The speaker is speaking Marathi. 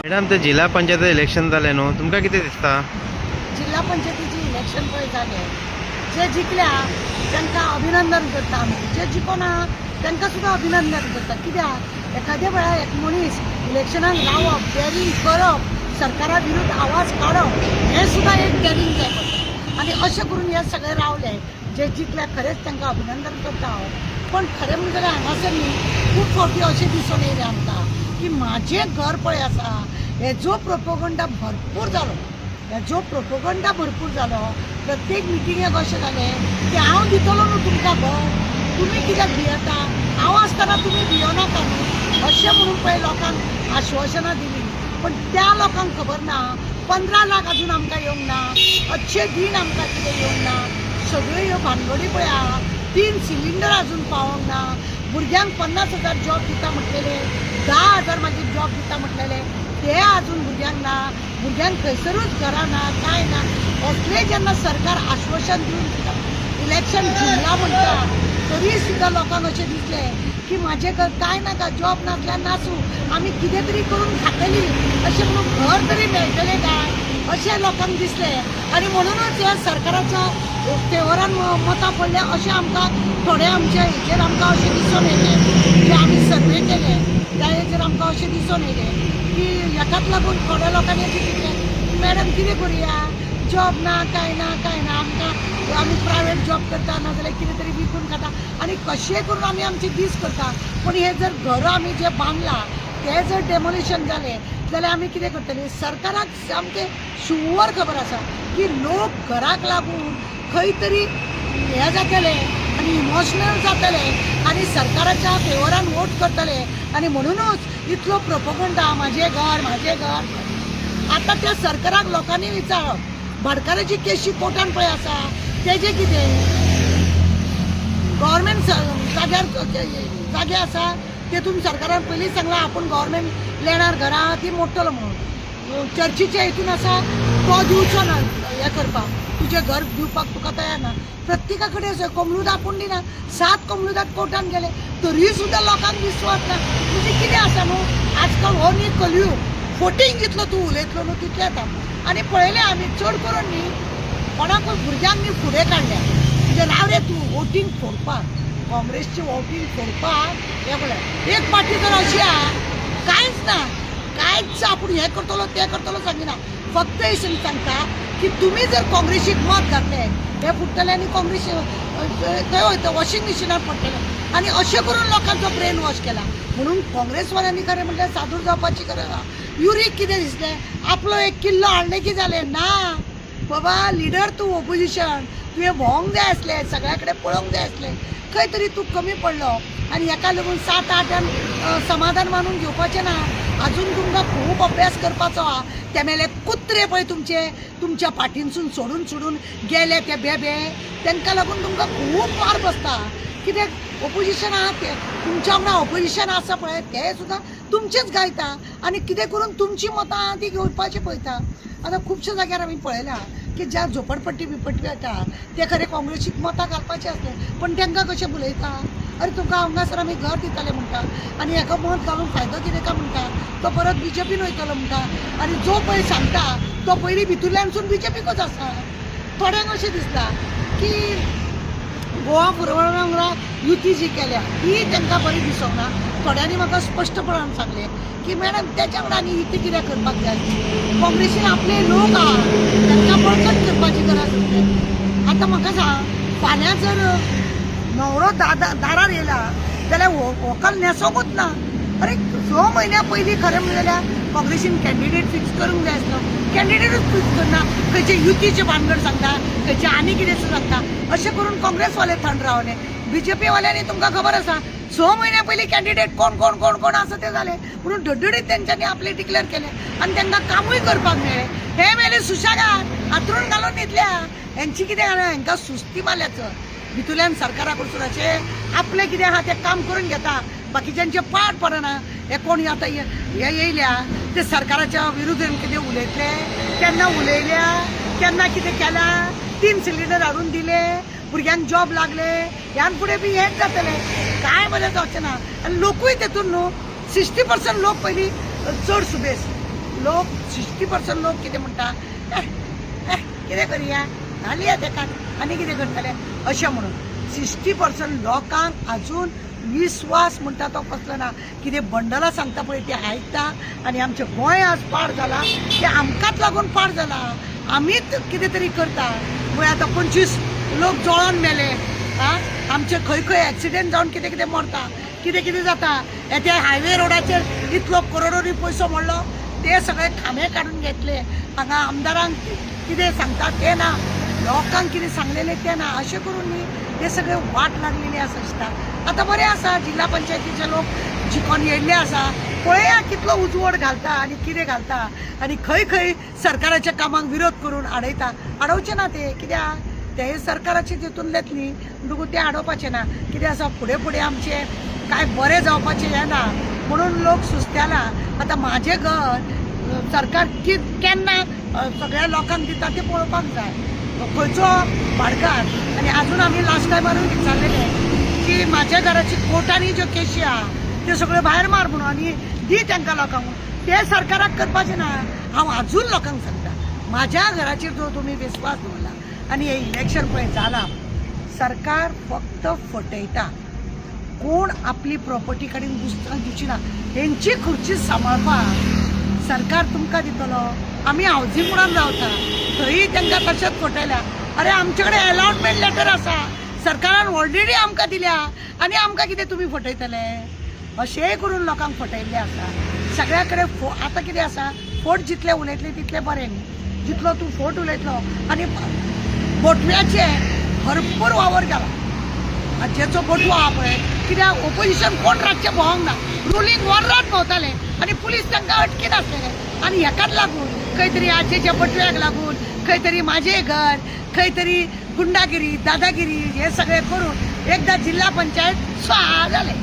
मॅडम ते जिल्हा पंचायत इलेक्शन जालें न्हू, तुमकां कितें दिसता? जिल्हा पंचायतीची इलेक्शन पळय जाले, जे जिखल्या तांकां अभिनंदन करता आमी, जे जिखोना तांकां सुद्दां अभिनंदन करता. कित्याक एखाद्या वेळार एक मनीस इलेक्शनाक रावप, डॅरिंग करप, सरकारा विरुद्ध आवाज काडप हें सुद्दां एक डॅरिंग जाय पडटा. आनी अशें करून हे सगळे रावले, जे जिखल्या खरेंच तांकां अभिनंदन करता हांव. पण खरें म्हणजे जाल्यार हांगासर न्ही खूब फावटी अशें दिसून येयलें आमकां की म्हाजें घर पळय आसा हेजो प्रोपोगंडा भरपूर जालो. हेजो प्रोपोगंडा भरपूर जालो. प्रत्येक मिटिंगेक अशें जालें की हांव दितलो न्हू तुमकां घर, तुमी कित्याक भियेता, हांव आसतना तुमी भियोनाका न्हू अशें म्हणून पळय लोकांक आश्वासनां दिलीं. पण त्या लोकांक खबर ना 15 लाख अजून आमकां येवंक ना, अच्छे दिन आमकां कितें येवंक ना. सगळ्यो ह्यो भानगडी पळय आहा, 3 सिलिंडर अजून पावोंक ना. भुरग्यांक 50,000 जॉब दिता म्हटलेले, 10,000 मागीर जॉब दिता म्हटलेले, ते अजून भुरग्यांक ना. भुरग्यांक खंयसरूच घरां ना, कांय ना. असले जेन्ना सरकार आश्वासन दिवन इलेक्शन जिंकला म्हणटा, तरी सुद्दां लोकांक अशें दिसलें की म्हाजे घर कांय नाका, जॉब नासल्यार नासूं, आमी कितें तरी करून खातली, अशें म्हणून घर तरी मेळटलें काय अशें लोकांक दिसलें. आनी म्हणूनच ह्या सरकाराच्या फेवरान मतां पडल्या अशें आमकां थोडे आमच्या हेचेर आमकां अशें दिसून येयलें. जे आमी सर्वे केले त्या हेचेर आमकां अशें दिसून येयलें की हेकाच लागून थोड्या लोकांनी अशें चिंतलें मॅडम कितें करुया, जॉब ना, कांय ना, कांय ना, आमकां आमी प्रायवेट जॉब करता नाजाल्यार कितें तरी विकून खाता आनी कशेंय करून आमी आमचे दीस करता. पूण हे जर घर आमी जे बांदलां ते जर डेमोलिशन जालें जाल्यार आमी कितें करतलीं? सरकाराक सामकें शुवर खबर आसा की लोक घराक लागून खंय तरी हें जातले आनी इमोशनल जातले आनी सरकाराच्या फेवरान वोट करतले. आनी म्हणूनच इतलो प्रोपोगंडा म्हाजें घर म्हाजें घर. आतां त्या सरकाराक लोकांनी विचारप, भाटकाराची केशी कोर्टान पळय आसा तेजें कितें? गव्हर्मेंट जाग्यार जागे आसा तेतून सरकारान पयलींच सांगलां आपूण गव्हर्मेंट लेणार घरां ती मोडटलो म्हणून. चर्चीच्या हितून आसा तो दिवचो ना हें करपाक, तुजें घर दिवपाक तुका तयार ना. प्रत्येका कडेन कोमलुदाद आपूण दिना, 7 कोमलुदाद कोर्टान गेले तरी सुद्दां लोकांक विश्वास ना. म्हणजे कितें आसा न्हू आजकाल हो न्ही कलियूग. फोटींग जितलो तूं उलयतलो न्हू तितलें येता. आनी पळयलें आमी चड करून न्ही कोणाकूय भुरग्यांक न्ही फुडें काडल्या म्हणजे राव रे तूं वोटींग फोडपाक, काँग्रेसची वोटींग फोडपाक हें पळय. एक पार्टी तर अशी आहा कांयच ना, कांयच आपूण हें करतलो तें करतलो सांगिना. फक्त हें सांगता की तुमी जर काँग्रेसीक मत घातलें हें फुट्टलें आनी काँग्रेस थंय वयता वॉशिंग मिशिनार पडटलें. आनी अशें करून लोकांचो ब्रेन वॉश केला. म्हणून काँग्रेसवाल्यांनी खरें म्हणल्यार सादूर जावपाची गरज ना. युरीक कितें दिसलें आपलो एक किल्लो हाडलें की जालें ना बाबा. लिडर तूं ओपोजिशन, तुवें भोंवंक जाय आसलें, सगळ्या कडेन पळोवंक जाय आसलें. खंय तरी तूं कमी पडलो आनी हेका लागून 7-8 समाधान मानून घेवपाचें ना. अजून तुमकां खूब अभ्यास करपाचो आहा. ते मेले कुत्रे पळय तुमच्या पाठींसून सोडून गेले ते बेबे, तांकां लागून तुमकां खूब मार बसता. कित्याक ओपोजिशन आहा ते तुमच्या वांगडा ऑपोजिशन आसा पळय ते सुद्दां तुमचेच गायता आनी कितें करून तुमची मतां ती घेवपाची पळयता. आतां खुबश्या जाग्यार आमी पळयलां की ज्या झोपडपट्टी बिपट्टी येता ते खरें काँग्रेसीक मतां घालपाचें आसलें पण तांकां कशें उलयता. अरे तुका हांगासर आमी घर दिताले म्हणटा आनी हेका मत घालून फायदो कितें काय म्हणटा, तो परत बीजेपीन वयतलो म्हणटा. आनी जो पळय सांगता तो पयलीं भितरल्यानसून बीजेपीकूच आसा. थोड्यांक अशें दिसता की गोवा फॉरवर्ड वांगडा युती जी केल्या ती तांकां बरी दिसोंक ना. थोड्यांनी म्हाका स्पश्टपणान सांगलें की मॅडम त्याच्या वांगडा आनी युती कित्याक करपाक जाय, काँग्रेसीन आपले लोक आहा तांकां बळकट करपाची गरज उरता. आतां म्हाका सांग फाल्यां जर न्हवरो दारार येयला जाल्यार व्हंकल न्हेसोंकूच ना. अरे 6 म्हयन्या पयलीं खरें म्हणलें जाल्यार काँग्रेसीन कॅन्डिडेट फिक्स करूंक जाय आसलो, कॅन्डिडेटूच फिक्स करना. खंयचे युतीचे भानगड सांगता, खंयचे आनी कितें सांगता. अशें करून काँग्रेसवाले थंड रावले. बीजेपीवाल्यांनी तुमकां खबर आसा 6 म्हयन्या पयलीं कॅन्डिडेट कोण आसा ते जाले म्हणून धडधडीत तेंच्यांनी आपले डिक्लेअर केले आनी तांकां कामूय करपाक मेळ्ळें. हे मेले सुशागाद हातरून घालून न्हिदल्या. हेंची कितें जालें हांकां सुस्ती मारल्याचं. भितरल्यान सरकारा कडसून अशें आपलें कितें आहा तें काम करून घेता, बाकीच्यांचे पाड पडना. हे कोण आतां हे येयल्या ते सरकाराच्या विरुद्धन कितें उलयतले, केन्ना उलयल्या, केन्ना कितें केलां. 3 सिलिंडर हाडून दिले, भुरग्यांक जॉब लागले, ह्यान फुडें बी हेंच जातलें. कांय बरें जावचें ना. आनी लोकूय तेतून न्हू 60% लोक पयलीं चड सुबेज लोक 60% लोक कितें म्हणटा कितें करया घालया तेका आनी कितें करतले अशें म्हणून 60% लोकांक अजून विश्वास म्हणटा तो कसलो ना. कितें बंडलां सांगता पळय ती आयकता आनी आमचें गोंय आज पाड जाला तें आमकांच लागून पाड जाला. आमीच कितें तरी करता. पळय आतां 25 लोक जळोन मेले. आमचे खंय खंय एक्सिडेंट जावन कितें कितें मरता कितें कितें जाता. त्या हायवे रोडाचेर इतलो करोडोनी पयसो मोडलो ते सगळे खांबे काडून घेतले. हांगा आमदारांक कितें सांगता तें ना लोकांक कितें सांगलेलें तें ना. अशें करून न्ही हे सगळे वाट लागलेली आसा दिसता. आतां बरें आसा जिल्हा पंचायतीचे लोक जिखोन येयल्ले आसा. पळया कितलो उजवड घालता आनी कितें घालता आनी खंय खंय सरकाराच्या कामाक विरोध करून आडयता. आडोवचें ना ते कित्याक ते सरकाराचे तितूनलेच न्ही म्हणटकूच ते आडोवपाचें ना. कितें आसा फुडें फुडें आमचें काय बरें जावपाचें हें ना म्हणून लोक सुस्तेला. आतां म्हाजें घर सरकार केन्ना सगळ्या लोकांक दिता तें पळोवपाक जाय. खंयचो भाडकार आनी आजून आमी लास्ट टायमारूय विचारलेले की म्हाज्या घराची कोर्टांनी ज्यो केशी आहा त्यो सगळ्यो भायर मार म्हणून आनी दी तांकां लोकांक. ते सरकाराक करपाचें ना. हांव आजून लोकांक सांगता म्हाज्या घराचेर जो तुमी विस्वास दवरला आनी हे इलेक्शन पळय जालां सरकार फक्त फटयता. कोण आपली प्रॉपर्टी कडेन दुसऱ्यांक दिवची ना. हेंची खुर्ची सांबाळपाक सरकार तुमकां दितलो. आमी हावजींग म्हणून रावता थंय तांकां तशेंच फटयल्या. अरे आमचे कडेन अलॉटमेंट लेटर आसा सरकारान ऑलरेडी आमकां दिल्या आनी आमकां कितें तुमी फटयतले. अशेंय करून लोकांक फटयल्ले आसा. सगळ्या कडेन आतां कितें आसा फोट जितले उलयतले तितले बरें न्ही. जितलो तूं फोट उलयतलो आनी बोटव्याचे भरपूर वावर गेला. जेचो बोटवो आहा पळय कित्याक ओपोजिशन कोण रातचें भोंवंक ना. रुलींग वर रात भोंवताले आनी पुलीस तांकां अटकीत आसलेले. आनी हेकाच लागून खंय तरी आजेच्या बटव्याक लागून खंय तरी म्हाजें घर खंय तरी गुंडागिरी दादागिरी हे सगळे करून एकदा जिल्हा पंचायत स्वाहा जाले.